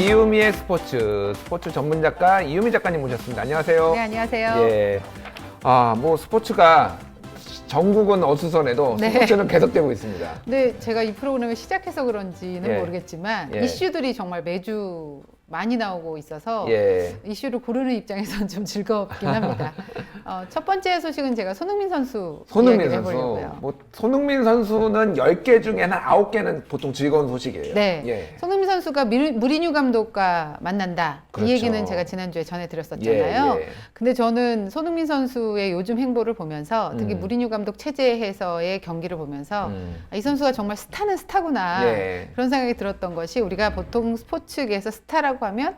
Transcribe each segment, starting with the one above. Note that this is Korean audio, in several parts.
이유미의 스포츠 전문 작가 이유미 작가님 모셨습니다. 안녕하세요. 네, 안녕하세요. 예. 뭐 스포츠가 전국은 어수선해도 네. 스포츠는 계속되고 있습니다. 네, 제가 이 프로그램을 시작해서 그런지는 예. 모르겠지만 예. 이슈들이 정말 매주 많이 나오고 있어서 예. 이슈를 고르는 입장에서는 좀 즐겁긴 합니다. 첫 번째 소식은 제가 손흥민 선수 손흥민 이야기를 선수. 해보려고요. 뭐 손흥민 선수는 10개 중에 한 9개는 보통 즐거운 소식이에요. 네, 예. 손흥민 선수가 무리뉴 감독과 만난다. 그렇죠. 이 얘기는 제가 지난주에 전해드렸었잖아요. 예. 근데 저는 손흥민 선수의 요즘 행보를 보면서 특히 무리뉴 감독 체제에서의 경기를 보면서 이 선수가 정말 스타는 스타구나. 예. 그런 생각이 들었던 것이 우리가 보통 스포츠계에서 스타라고 하면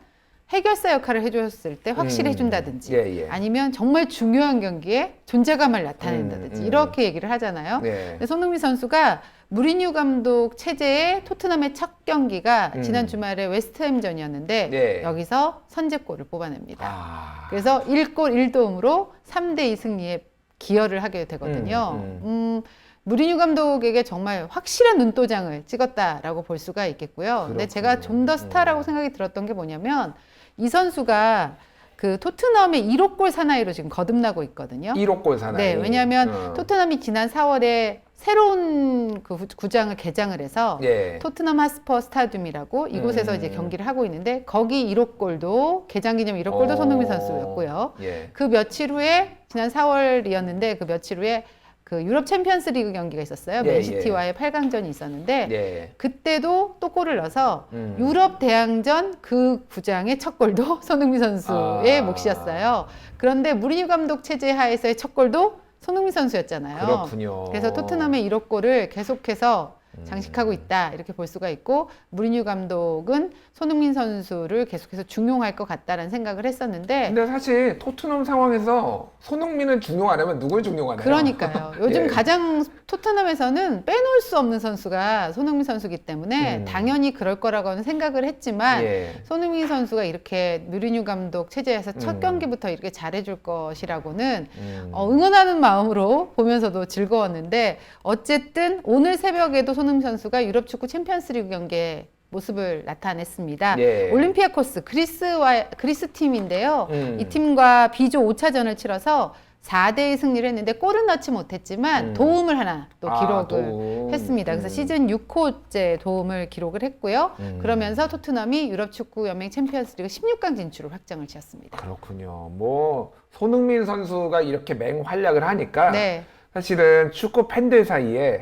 해결사 역할을 해줬을 때 확실히 해준다든지 예. 아니면 정말 중요한 경기에 존재감을 나타낸다든지 이렇게 얘기를 하잖아요. 네. 근데 손흥민 선수가 무리뉴 감독 체제의 토트넘의 첫 경기가 지난 주말에 웨스트햄전이었는데 네. 여기서 선제골을 뽑아냅니다. 아. 그래서 1골 1도움으로 3대2 승리에 기여를 하게 되거든요. 무리뉴 감독에게 정말 확실한 눈도장을 찍었다라고 볼 수가 있겠고요. 근데 제가 좀 더 스타라고 생각이 들었던 게 뭐냐면 이 선수가 그 토트넘의 1호 골 사나이로 지금 거듭나고 있거든요. 1호 골 사나이. 네, 왜냐하면 토트넘이 지난 4월에 새로운 그 구장을 개장을 해서 예. 토트넘 하스퍼 스타디움이라고 이곳에서 이제 경기를 하고 있는데 거기 1호 골도 개장 기념 1호 골도 손흥민 선수였고요. 예. 그 며칠 후에 지난 4월이었는데 그 며칠 후에 그 유럽 챔피언스 리그 경기가 있었어요. 예, 맨시티와의 8강전이 있었는데 예. 그때도 또 골을 넣어서 유럽 대항전 그 구장의 첫 골도 손흥민 선수의 몫이었어요. 그런데 무리뉴 감독 체제 하에서의 첫 골도 손흥민 선수였잖아요. 그렇군요. 그래서 토트넘의 1호 골을 계속해서 장식하고 있다 이렇게 볼 수가 있고 무리뉴 감독은 손흥민 선수를 계속해서 중용할 것 같다라는 생각을 했었는데 근데 사실 토트넘 상황에서 손흥민을 중용 안 하면 누굴 중용하나요? 그러니까요. 요즘 예. 가장 토트넘에서는 빼놓을 수 없는 선수가 손흥민 선수이기 때문에 당연히 그럴 거라고는 생각을 했지만 예. 손흥민 선수가 이렇게 무리뉴 감독 체제에서 첫 경기부터 이렇게 잘해줄 것이라고는 응원하는 마음으로 보면서도 즐거웠는데 어쨌든 오늘 새벽에도 손흥민 선수가 유럽 축구 챔피언스리그 경기에 모습을 나타냈습니다. 예. 올림피아코스 그리스 팀인데요. 이 팀과 B조 5차전을 치러서 4대2 승리를 했는데 골은 넣지 못했지만 도움을 하나 또 기록을 도움. 했습니다. 그래서 시즌 6호째 도움을 기록을 했고요. 그러면서 토트넘이 유럽축구연맹 챔피언스리그 16강 진출을 확정을 지었습니다. 그렇군요. 뭐 손흥민 선수가 이렇게 맹활약을 하니까 네. 사실은 축구 팬들 사이에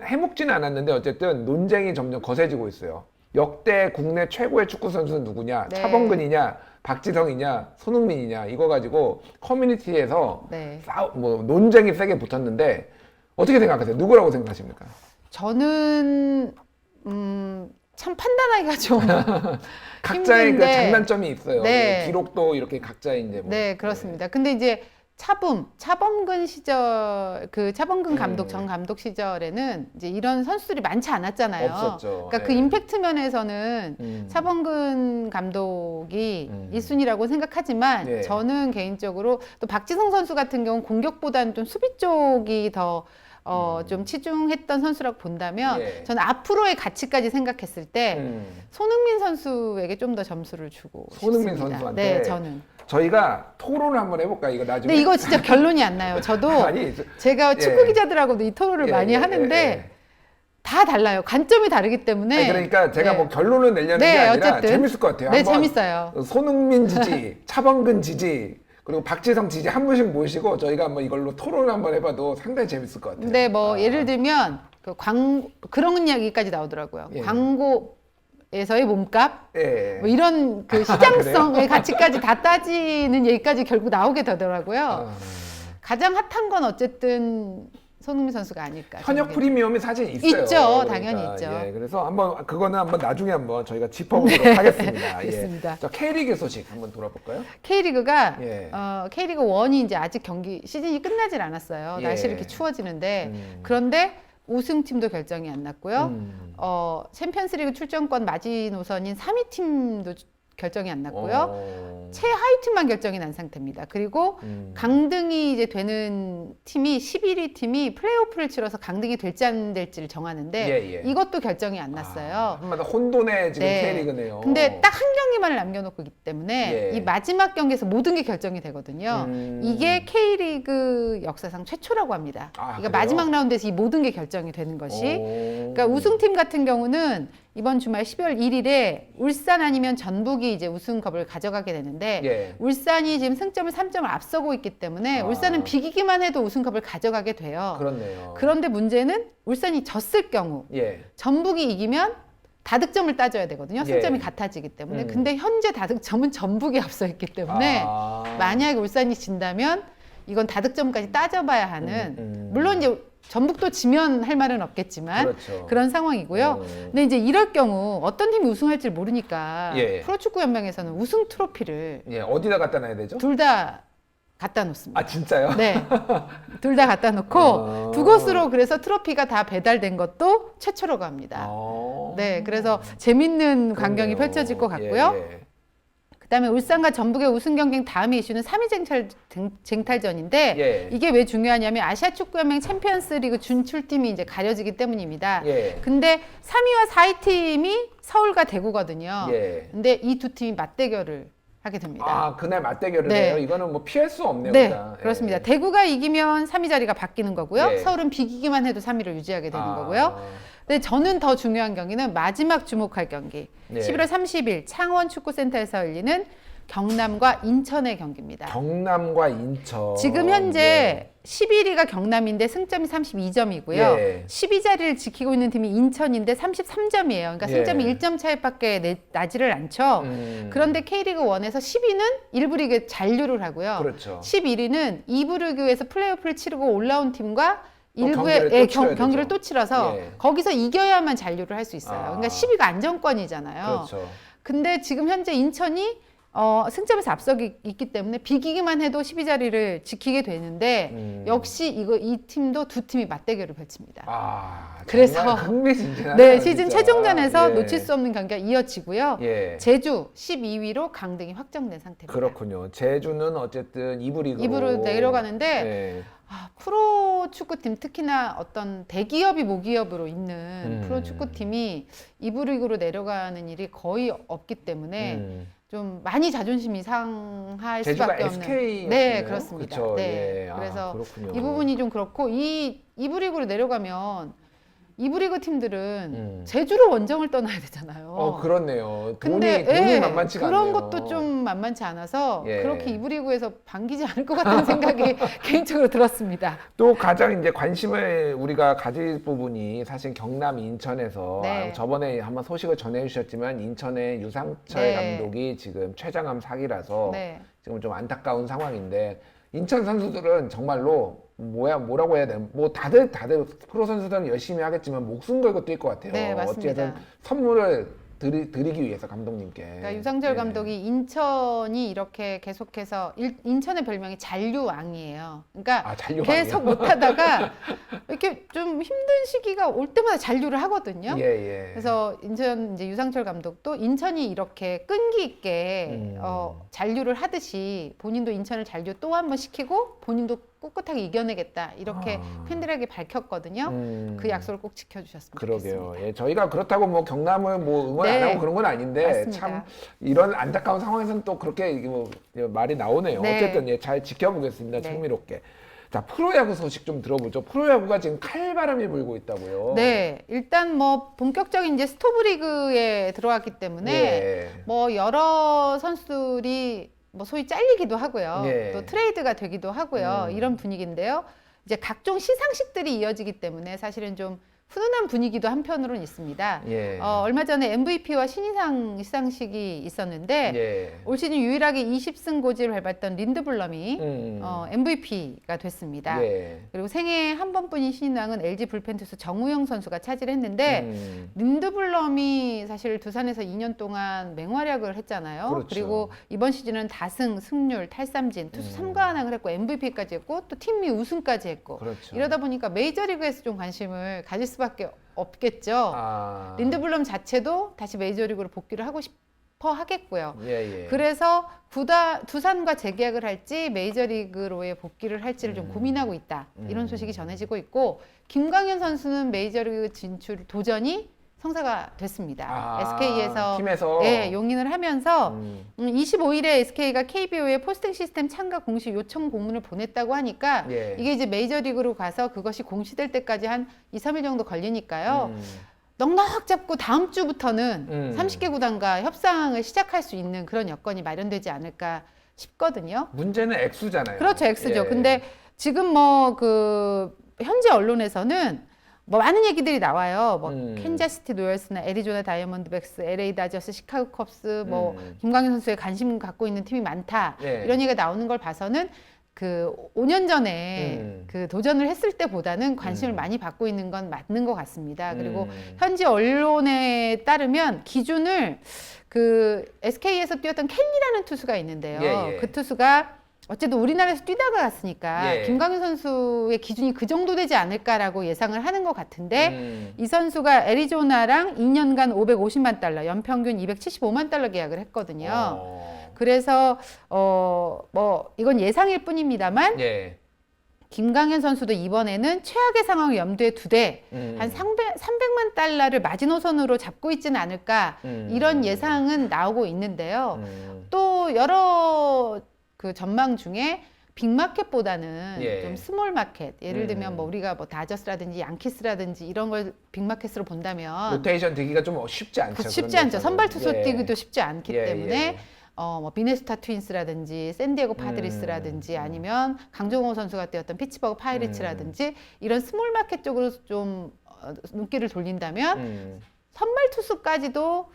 해묵지는 않았는데 어쨌든 논쟁이 점점 거세지고 있어요. 역대 국내 최고의 축구 선수는 누구냐? 네. 차범근이냐? 박지성이냐? 손흥민이냐? 이거 가지고 커뮤니티에서 네. 논쟁이 세게 붙었는데 어떻게 생각하세요? 누구라고 생각하십니까? 저는 참 판단하기가 좀 각자의 그 힘든데. 장단점이 있어요. 네. 기록도 이렇게 각자 이제 뭐. 네, 그렇습니다. 근데 이제 차범근 시절, 그 차범근 감독, 전 감독 시절에는 이제 이런 선수들이 많지 않았잖아요. 없었죠. 그러니까 그 네. 임팩트 면에서는 차범근 감독이 1순위라고 생각하지만 네. 저는 개인적으로 또 박지성 선수 같은 경우는 공격보다는 좀 수비 쪽이 더 좀 치중했던 선수라고 본다면 예. 저는 앞으로의 가치까지 생각했을 때 손흥민 선수에게 좀 더 점수를 주고 손흥민 싶습니다. 선수한테? 네, 저는. 저희가 토론을 한번 해볼까요? 이거 나중에. 근데 이거 진짜 결론이 안 나요. 저도 아니, 제가 예. 축구 기자들하고도 이 토론을 예, 많이 예, 하는데 예. 다 달라요. 관점이 다르기 때문에. 아니, 그러니까 제가 네. 뭐 결론을 내려는 네, 게 아니라 어쨌든. 재밌을 것 같아요. 네, 한번 재밌어요. 손흥민 지지, 차범근 지지, 그리고 박지성 지지 한 분씩 모시고 저희가 한번 이걸로 토론을 한번 해봐도 상당히 재밌을 것 같아요. 근데 뭐 예를 들면 그 그런 이야기까지 나오더라고요. 예. 광고에서의 몸값, 예. 뭐 이런 그 시장성의 가치까지 다 따지는 얘기까지 결국 나오게 되더라고요. 가장 핫한 건 어쨌든 손흥민 선수가 아닐까. 현역 저는 프리미엄이 사실 있어요. 있죠. 당연히 있죠. 예, 그래서 그거는 한번 나중에 한번 저희가 짚어보도록 하겠습니다. 알겠습니다. 예. 자, K리그 소식 한번 돌아볼까요? K리그가 예. K리그 1이 이제 아직 시즌이 끝나질 않았어요. 예. 날씨 이렇게 추워지는데 그런데 우승팀도 결정이 안 났고요. 챔피언스리그 출전권 마지노선인 3위 팀도 결정이 안 났고요. 최하위 팀만 결정이 난 상태입니다. 그리고 강등이 이제 되는 팀이 11위 팀이 플레이오프를 치러서 강등이 될지 안 될지를 정하는데 이것도 결정이 안 났어요. 한마디로 혼돈의 지금 K리그네요. 근데 딱 한 경기만을 남겨놓고 있기 때문에 이 마지막 경기에서 모든 게 결정이 되거든요. 이게 K리그 역사상 최초라고 합니다. 그러니까 마지막 라운드에서 이 모든 게 결정이 되는 것이. 그러니까 우승팀 같은 경우는 이번 주말 12월 1일에 울산 아니면 전북이 이제 우승컵을 가져가게 되는데 울산이 지금 승점을 3점을 앞서고 있기 때문에 울산은 비기기만 해도 우승컵을 가져가게 돼요. 그렇네요. 그런데 문제는 울산이 졌을 경우 전북이 이기면 다득점을 따져야 되거든요. 승점이 같아지기 때문에. 근데 현재 다득점은 전북이 앞서 있기 때문에 만약에 울산이 진다면 이건 다득점까지 따져봐야 하는 물론 이제 전북도 지면 할 말은 없겠지만 그런 상황이고요. 근데 이제 이럴 경우 어떤 팀이 우승할지 모르니까 프로축구연맹에서는 우승 트로피를 어디다 갖다 놔야 되죠? 둘 다 갖다 놓습니다. 아 진짜요? 네, 둘 다 갖다 놓고 두 곳으로 그래서 트로피가 다 배달된 것도 최초라고 합니다. 네, 그래서 재밌는 광경이 펼쳐질 것 같고요. 그다음에 울산과 전북의 우승 경쟁 다음의 이슈는 3위 쟁탈전인데 이게 왜 중요하냐면 아시아 축구연맹 챔피언스리그 준출팀이 이제 가려지기 때문입니다. 근데 3위와 4위 팀이 서울과 대구거든요. 근데 이 두 팀이 맞대결을 하게 됩니다. 아, 그날 맞대결을 해요? 이거는 뭐 피할 수 없네요. 네, 그렇습니다. 대구가 이기면 3위 자리가 바뀌는 거고요. 서울은 비기기만 해도 3위를 유지하게 되는 거고요. 근데 저는 더 중요한 경기는 마지막 주목할 경기. 11월 30일 창원 축구센터에서 열리는 경남과 인천의 경기입니다. 경남과 인천. 지금 현재 11위가 경남인데 승점이 32점이고요. 12자리를 지키고 있는 팀이 인천인데 33점이에요. 그러니까 승점이 1점 차이밖에 나지를 않죠. 그런데 K리그 1에서 10위는 1부 리그에 잔류를 하고요. 11위는 2부 리그에서 플레이오프를 치르고 올라온 팀과 일부의 경기를 또 치러서 거기서 이겨야만 잔류를 할 수 있어요. 그러니까 10위가 안정권이잖아요. 근데 지금 현재 인천이 승점에서 앞서기 있기 때문에 비기기만 해도 12자리를 지키게 되는데 역시 이 팀도 두 팀이 맞대결을 펼칩니다. 그래서 네, 시즌 진짜. 최종전에서 놓칠 수 없는 경기가 이어지고요. 제주 12위로 강등이 확정된 상태입니다. 그렇군요. 제주는 어쨌든 2부 리그로 2부로 내려가는데 프로 축구팀 특히나 어떤 대기업이 모기업으로 있는 프로 축구팀이 2부 리그로 내려가는 일이 거의 없기 때문에 좀 많이 자존심이 상할 수밖에 없는. SK 네, 그렇습니다. 그쵸, 네, 그래서 이 부분이 좀 그렇고 이 2부 리그로 내려가면 2부 리그 팀들은 제주로 원정을 떠나야 되잖아요. 그렇네요. 근데 돈이 만만치가 그런 않네요. 것도 좀 만만치 않아서 그렇게 2부 리그에서 반기지 않을 것 같다는 생각이 개인적으로 들었습니다. 또 가장 이제 관심을 우리가 가질 부분이 사실 경남 인천에서 저번에 한번 소식을 전해주셨지만 인천의 유상철 감독이 지금 췌장암 사기라서 지금 좀 안타까운 상황인데 인천 선수들은 정말로 뭐라고 해야 되나? 뭐 다들 프로 선수들은 열심히 하겠지만 목숨 걸고 뛸 것 같아요. 네, 맞습니다. 어쨌든 선물을 드리기 위해서 감독님께. 그러니까 유상철 감독이 인천이 이렇게 계속해서 인천의 별명이 잔류왕이에요. 그러니까 계속 못하다가 이렇게 좀 힘든 시기가 올 때마다 잔류를 하거든요. 그래서 인천 이제 유상철 감독도 인천이 이렇게 끈기 있게 잔류를 하듯이 본인도 인천을 잔류 또 한 번 시키고 본인도 꿋꿋하게 이겨내겠다 이렇게 팬들에게 밝혔거든요. 그 약속을 꼭 지켜주셨으면 좋겠습니다. 저희가 그렇다고 뭐 경남을 뭐 응원 안 하고 그런 건 아닌데 맞습니다. 참 이런 안타까운 상황에서는 또 그렇게 뭐 말이 나오네요. 어쨌든 잘 지켜보겠습니다. 흥미롭게. 자, 프로야구 소식 좀 들어보죠. 프로야구가 지금 칼바람이 불고 있다고요. 네, 일단 뭐 본격적인 이제 스토브 리그에 들어왔기 때문에 뭐 여러 선수들이 뭐 소위 잘리기도 하고요. 또 트레이드가 되기도 하고요. 이런 분위기인데요. 이제 각종 시상식들이 이어지기 때문에 사실은 좀 훈훈한 분위기도 한편으로는 있습니다. 얼마 전에 MVP와 신인상 시상식이 있었는데 올 시즌 유일하게 20승 고지를 밟았던 린드블럼이 MVP가 됐습니다. 그리고 생애 한 번뿐인 신인왕은 LG 불펜 투수 정우영 선수가 차지를 했는데 린드블럼이 사실 두산에서 2년 동안 맹활약을 했잖아요. 그리고 이번 시즌은 다승, 승률, 탈삼진, 투수 3관왕을 했고 MVP까지 했고 또 팀이 우승까지 했고 이러다 보니까 메이저리그에서 좀 관심을 가질 수밖에 없겠죠. 린드블럼 자체도 다시 메이저리그로 복귀를 하고 싶어하겠고요. 예, 예. 그래서 두산과 재계약을 할지 메이저리그로의 복귀를 할지를 좀 고민하고 있다. 이런 소식이 전해지고 있고 김광현 선수는 메이저리그 진출 도전이 성사가 됐습니다. SK에서 팀에서 예, 용인을 하면서 25일에 SK가 KBO에 포스팅 시스템 참가 공시 요청 공문을 보냈다고 하니까 예. 이게 이제 메이저리그로 가서 그것이 공시될 때까지 한 2, 3일 정도 걸리니까요. 넉넉 잡고 다음 주부터는 30개 구단과 협상을 시작할 수 있는 그런 여건이 마련되지 않을까 싶거든요. 문제는 액수잖아요. 그렇죠, 액수죠. 예. 근데 지금 뭐 그 현지 언론에서는 뭐 많은 얘기들이 나와요. 뭐 캔자스시티 로열스나 애리조나 다이아몬드백스, LA 다저스, 시카고 컵스, 뭐 김광현 선수에 관심 갖고 있는 팀이 많다. 예. 이런 얘기가 나오는 걸 봐서는 그 5년 전에 그 도전을 했을 때보다는 관심을 많이 받고 있는 건 맞는 것 같습니다. 그리고 현지 언론에 따르면 기준을 그 SK에서 뛰었던 켈리라는 투수가 있는데요. 예, 예. 그 투수가 어쨌든 우리나라에서 뛰다가 갔으니까 예. 김광현 선수의 기준이 그 정도 되지 않을까라고 예상을 하는 것 같은데 이 선수가 애리조나랑 2년간 550만 달러, 연평균 275만 달러 계약을 했거든요. 그래서 뭐 이건 예상일 뿐입니다만 예. 김광현 선수도 이번에는 최악의 상황을 염두에 두되 한 300만 달러를 마지노선으로 잡고 있지는 않을까 이런 예상은 나오고 있는데요. 또 여러 그 전망 중에 빅마켓보다는 예. 좀 스몰 마켓, 예를 들면 뭐 우리가 뭐 다저스라든지 양키스라든지 이런 걸 빅마켓으로 본다면 로테이션 되기가 좀 쉽지 않죠. 쉽지 않죠. 선발 투수 예. 뛰기도 쉽지 않기 예, 때문에 예. 뭐 미네소타 트윈스라든지 샌디에고 파드리스라든지 아니면 강정호 선수가 뛰었던 피츠버그 파이리츠라든지 이런 스몰 마켓 쪽으로 좀 눈길을 돌린다면 선발 투수까지도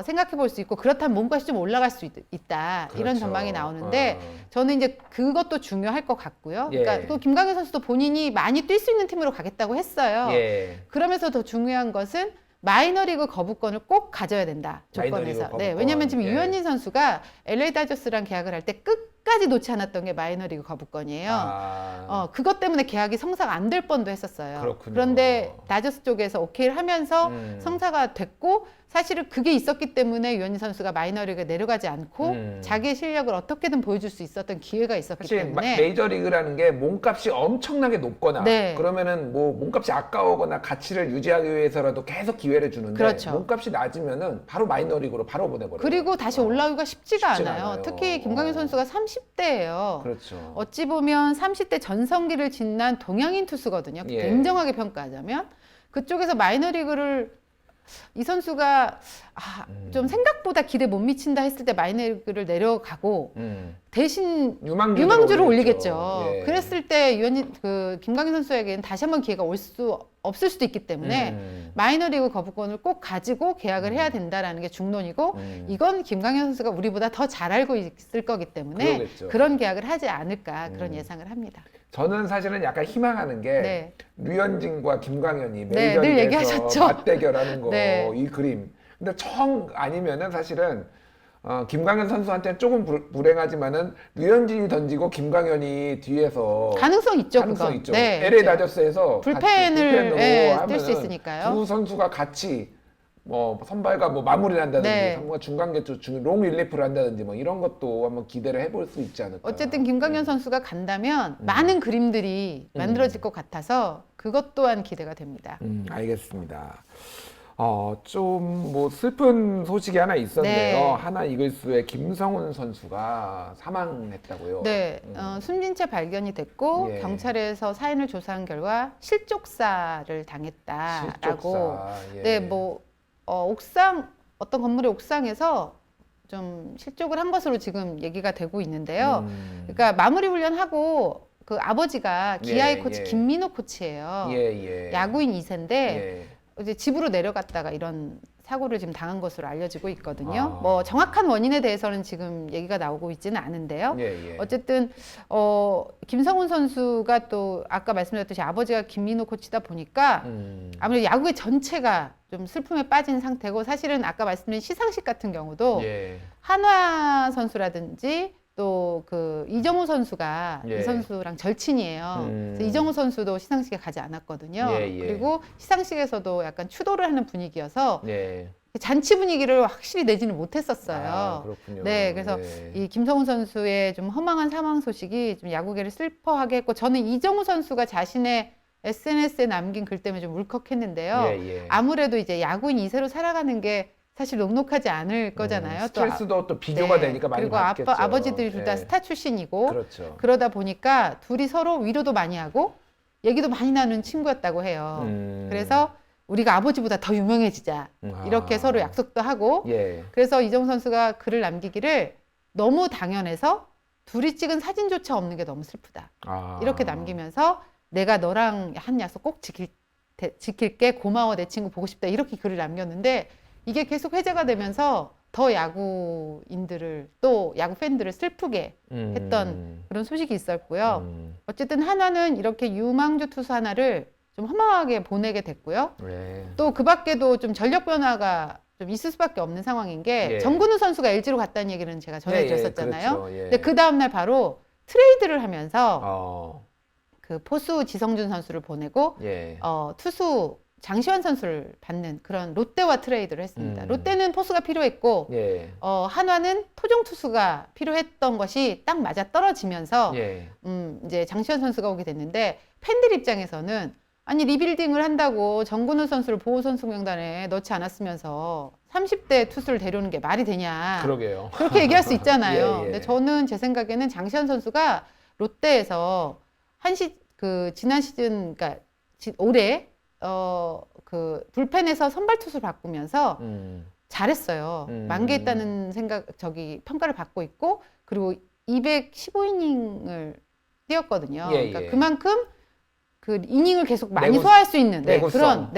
생각해 볼 수 있고 그렇다면 몸값이 좀 올라갈 수 있다. 그렇죠. 이런 전망이 나오는데 저는 이제 그것도 중요할 것 같고요. 예. 그러니까 또 김광현 선수도 본인이 많이 뛸 수 있는 팀으로 가겠다고 했어요. 예. 그러면서 더 중요한 것은 마이너리그 거부권을 꼭 가져야 된다. 조건에서. 거부권. 네, 왜냐하면 지금 예. 유현진 선수가 LA 다저스랑 계약을 할 때 끝까지 놓지 않았던 게 마이너리그 거부권이에요. 그것 때문에 계약이 성사가 안 될 뻔도 했었어요. 그렇군요. 그런데 다저스 쪽에서 오케이를 하면서 성사가 됐고 사실은 그게 있었기 때문에 유현진 선수가 마이너리그에 내려가지 않고 자기의 실력을 어떻게든 보여줄 수 있었던 기회가 있었기 사실 때문에 메이저리그라는 게 몸값이 엄청나게 높거나 네. 그러면은 뭐 몸값이 아까우거나 가치를 유지하기 위해서라도 계속 기회를 주는데 그렇죠. 몸값이 낮으면은 바로 마이너리그로 바로 보내버려요. 그리고 다시 올라오기가 쉽지가 쉽지가 않아요. 않아요. 특히 김광현 선수가 30대예요. 그렇죠. 어찌 보면 30대 전성기를 지난 동양인 투수거든요. 예. 냉정하게 평가하자면 그쪽에서 마이너리그를 이 선수가 좀 생각보다 기대 못 미친다 했을 때 마이너리그를 내려가고 대신 유망주를 올리겠죠. 예. 그랬을 때 김광현 선수에게는 다시 한번 기회가 올 수 없을 수도 있기 때문에 마이너리그 거부권을 꼭 가지고 계약을 해야 된다라는 게 중론이고 이건 김광현 선수가 우리보다 더 잘 알고 있을 거기 때문에 그러겠죠. 그런 계약을 하지 않을까 그런 예상을 합니다. 저는 사실은 약간 희망하는 게 네. 류현진과 김광현이 네, 늘 메이저리그에서 얘기하셨죠. 맞대결하는 거, 네. 이 그림. 근데 정 아니면은 사실은 김광현 선수한테는 조금 불행하지만은 류현진이 던지고 김광현이 뒤에서 가능성 있죠. 가능성 그건. 있죠. 네, LA 다저스에서 불펜을 하면은 뛸 수 있으니까요. 두 선수가 같이 뭐 선발과 뭐 마무리를 한다든지 네. 선발 중간개투 롱 릴리프를 한다든지 뭐 이런 것도 한번 기대를 해볼 수 있지 않을까. 어쨌든 김광현 선수가 간다면 많은 그림들이 만들어질 것 같아서 그것 또한 기대가 됩니다. 알겠습니다. 좀 뭐 슬픈 소식이 하나 있었는데요. 네. 하나 이글스의 김성훈 선수가 사망했다고요. 네, 숨진 채 발견이 됐고 예. 경찰에서 사인을 조사한 결과 실족사를 당했다라고. 실족사, 예. 네, 뭐 어떤 건물의 옥상에서 좀 실족을 한 것으로 지금 얘기가 되고 있는데요. 그러니까 마무리 훈련하고 그 아버지가 기아의 예, 코치 예. 김민호 코치예요. 예. 야구인 2세인데 예. 이제 집으로 내려갔다가 이런 사고를 지금 당한 것으로 알려지고 있거든요. 아. 뭐 정확한 원인에 대해서는 지금 얘기가 나오고 있지는 않은데요. 예. 어쨌든 김성훈 선수가 또 아까 말씀드렸듯이 아버지가 김민호 코치다 보니까 아무래도 야구의 전체가 좀 슬픔에 빠진 상태고 사실은 아까 말씀드린 시상식 같은 경우도 예. 한화 선수라든지 또 그 이정우 선수가 예. 이 선수랑 절친이에요. 그래서 이정우 선수도 시상식에 가지 않았거든요. 예. 그리고 시상식에서도 약간 추도를 하는 분위기여서 예. 잔치 분위기를 확실히 내지는 못했었어요. 아, 그렇군요. 네, 그래서 네. 이 김성훈 선수의 좀 허망한 사망 소식이 좀 야구계를 슬퍼하게 했고, 저는 이정우 선수가 자신의 SNS에 남긴 글 때문에 좀 울컥했는데요. 예. 아무래도 이제 야구인 2세로 살아가는 게 사실 녹록하지 않을 거잖아요. 스트레스도 또 비교가 네. 되니까 많이 그리고 받겠죠. 아버지들이 둘 다 예. 스타 출신이고, 그렇죠. 그러다 보니까 둘이 서로 위로도 많이 하고 얘기도 많이 나누는 친구였다고 해요. 그래서 우리가 아버지보다 더 유명해지자 이렇게 서로 약속도 하고, 예. 그래서 이정우 선수가 글을 남기기를 너무 당연해서 둘이 찍은 사진조차 없는 게 너무 슬프다. 이렇게 남기면서 내가 너랑 한 약속 꼭 지킬게, 고마워, 내 친구 보고 싶다, 이렇게 글을 남겼는데, 이게 계속 회자가 되면서 더 야구인들을, 또 야구 팬들을 슬프게 했던 그런 소식이 있었고요. 어쨌든 한화는 이렇게 유망주 투수 하나를 좀 허망하게 보내게 됐고요. 네. 또 그 밖에도 좀 전력 변화가 좀 있을 수밖에 없는 상황인 게, 예. 정근우 선수가 LG로 갔다는 얘기는 제가 전해드렸었잖아요. 그렇죠. 예. 근데 그 다음날 바로 트레이드를 하면서 그 포수 지성준 선수를 보내고 예. 투수 장시환 선수를 받는 그런 롯데와 트레이드를 했습니다. 롯데는 포수가 필요했고, 예. 한화는 토종 투수가 필요했던 것이 딱 맞아 떨어지면서 예. 이제 장시환 선수가 오게 됐는데, 팬들 입장에서는 아니 리빌딩을 한다고 정근우 선수를 보호 선수 명단에 넣지 않았으면서 30대 투수를 데려오는 게 말이 되냐. 그러게요. 그렇게 얘기할 수 있잖아요. 예. 근데 저는 제 생각에는 장시환 선수가 롯데에서 지난 시즌, 그러니까 올해 그 불펜에서 선발 투수를 바꾸면서 잘했어요. 만개했다는 평가를 받고 있고, 그리고 215이닝을 뛰었거든요. 그러니까 그만큼 그 이닝을 계속 많이 소화할 수 있는 그런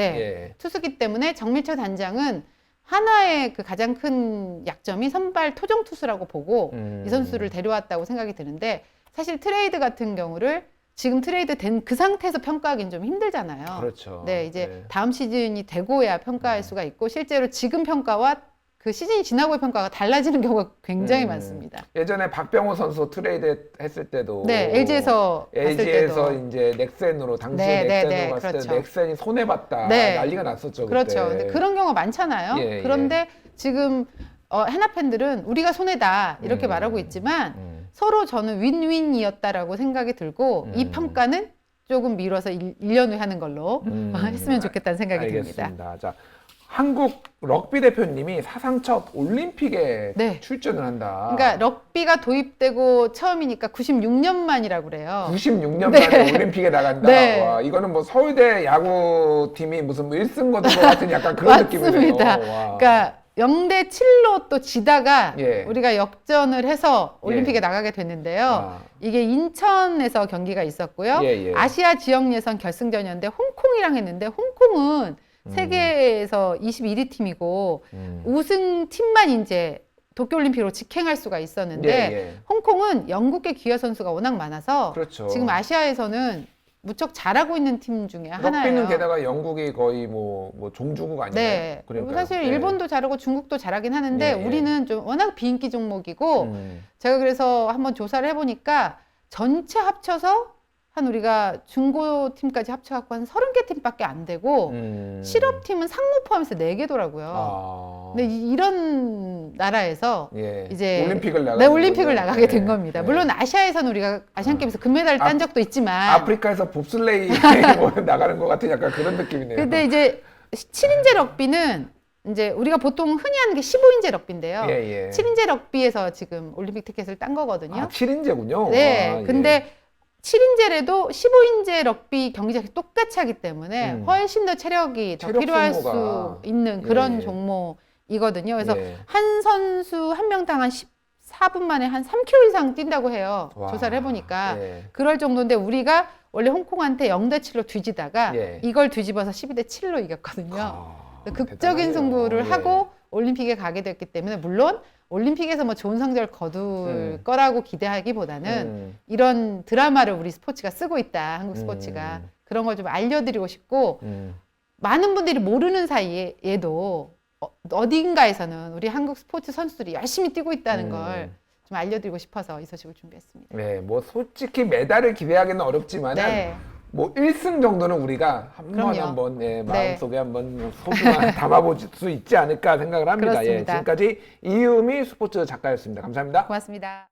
투수기 때문에 정밀철 단장은 하나의 그 가장 큰 약점이 선발 토종 투수라고 보고 이 선수를 데려왔다고 생각이 드는데, 사실 트레이드 같은 경우를 지금 트레이드 된 그 상태에서 평가하기는 좀 힘들잖아요. 그렇죠. 네, 이제 다음 시즌이 되고야 평가할 수가 있고, 실제로 지금 평가와 그 시즌이 지나고의 평가가 달라지는 경우가 굉장히 많습니다. 예전에 박병호 선수 트레이드 했을 때도 LG에서 이제 넥센으로 당시 넥센으로 갔을 그렇죠. 때 넥센이 손해 봤다 난리가 났었죠. 그렇죠. 그때. 근데 그런 경우가 많잖아요. 그런데 지금 해나 팬들은 우리가 손해다 이렇게 말하고 있지만 서로 저는 윈윈이었다라고 생각이 들고, 이 평가는 조금 미뤄서 1년 후에 하는 걸로 했으면 좋겠다는 생각이 듭니다. 알겠습니다. 자, 한국 럭비 대표님이 사상 첫 올림픽에 출전을 한다. 그러니까 럭비가 도입되고 처음이니까 96년 만이라고 그래요. 96년 만에 올림픽에 나간다. 와, 이거는 뭐 서울대 야구팀이 무슨 뭐 1승 거둔 것 같은 약간 그런 느낌이네요. 맞습니다. 그러니까 0대7로 또 지다가 우리가 역전을 해서 올림픽에 나가게 됐는데요. 이게 인천에서 경기가 있었고요. 아시아 지역 예선 결승전이었는데 홍콩이랑 했는데, 홍콩은 세계에서 21위 팀이고 우승팀만 이제 도쿄올림픽으로 직행할 수가 있었는데, 홍콩은 영국계 기여 선수가 워낙 많아서 지금 아시아에서는 무척 잘하고 있는 팀 중에 하나예요. 럭비는 게다가 영국이 거의 뭐 종주국 아니에요? 네. 그리고 사실 일본도 잘하고 중국도 잘하긴 하는데 우리는 좀 워낙 비인기 종목이고, 제가 그래서 한번 조사를 해보니까 전체 합쳐서 한 우리가 중고팀까지 합쳐갖고 한 30개 팀밖에 안 되고, 실업팀은 상무 포함해서 4개더라고요. 근데 이런 나라에서 이제 올림픽을 나가게 된 겁니다. 물론 아시아에서는 우리가 아시안게임에서 금메달을 딴 적도 있지만, 아프리카에서 봅슬레이 나가는 것 같은 약간 그런 느낌이네요. 근데 이제 7인제 럭비는 이제 우리가 보통 흔히 하는 게 15인제 럭비인데요. 7인제 럭비에서 지금 올림픽 티켓을 딴 거거든요. 7인제군요. 네. 근데 7인제래도 15인제 럭비 경기장이 똑같이 하기 때문에 훨씬 더 체력이 더 필요할 수 있는 그런 종목이거든요. 그래서 한 선수 한 명당 한 14분 만에 한 3km 이상 뛴다고 해요. 조사를 해보니까. 그럴 정도인데, 우리가 원래 홍콩한테 0대7로 뒤지다가 이걸 뒤집어서 12대7로 이겼거든요. 극적인 승부를 하고 올림픽에 가게 됐기 때문에, 물론 올림픽에서 뭐 좋은 성적을 거둘 거라고 기대하기보다는 이런 드라마를 우리 스포츠가 쓰고 있다, 한국 스포츠가. 그런 걸 좀 알려드리고 싶고, 많은 분들이 모르는 사이에도 어딘가에서는 우리 한국 스포츠 선수들이 열심히 뛰고 있다는 걸 좀 알려드리고 싶어서 이 소식을 준비했습니다. 네, 뭐 솔직히 메달을 기대하기는 어렵지만 뭐 1승 정도는 우리가 한번 예, 마음속에 한번 소중한 담아볼 수 있지 않을까 생각을 합니다. 예, 지금까지 이유미 스포츠 작가였습니다. 감사합니다. 고맙습니다.